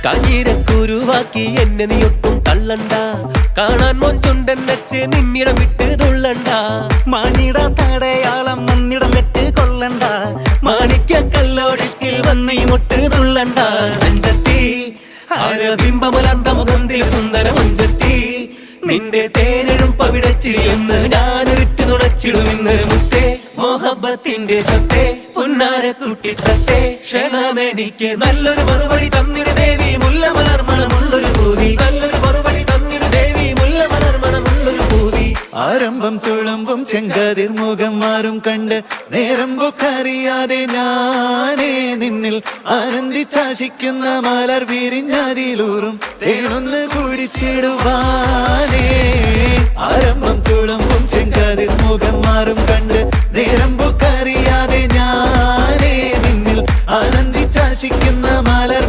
കാഞ്ഞിരക്കുരുവാക്കി എന്നെ നീ ഒട്ടും തള്ളണ്ട. കാണാൻ മൊഞ്ചുണ്ടെന്നച്ച് നിന്നിടം വിട്ട് തുള്ളണ്ട. മാണിട തടയാളം വന്നിടം വെട്ട് കൊള്ളണ്ട. മാണിക്ക കല്ലോടിക്കിൽ വന്ന് മുട്ട് തുള്ളണ്ട. അഞ്ചത്തി ആരബിംബമലർന്ന മുഖത്തിൽ സുന്ദര മഞ്ചത്തി. നിന്റെ തേനെഴും പവിടച്ചിരിയെന്ന് ഞാനൊരിട്ട് നുണച്ചിടുമെന്ന് മുത്തേ. മോഹബത്തിന്റെ സത്തേ പുന്നാര കുട്ടിത്തത്തെ ക്ഷണമെനിക്ക് നല്ലൊരു മറുപടി തന്നിട ദേവി. മുല്ല മലർമണമുള്ളൊരു പൂവി. നല്ലൊരു മറുപടി തന്നിട ദേവി. മുല്ല മലർമണമുള്ളൊരു പൂവി. ആരംഭം തുളുമ്പും ചെങ്കതിർ മുഖം മാറും കണ്ട് നേരം പൊക്കറിയാതെ ഞാനേ നിന്നിൽ ആനന്ദിച്ചാശിക്കുന്ന മലർ വിരിഞ്ഞതിലൂറും തേനൊന്ന് കുടിച്ചിടുവാനേ. ആരംഭം തുളുമ്പും ചെങ്കതിർ മുഖം മാറും കണ്ട് നേരം പൊക്കറിയാതെ ഞാനേ നിന്നിൽ ആനന്ദിച്ചാശിക്കുന്ന മലർ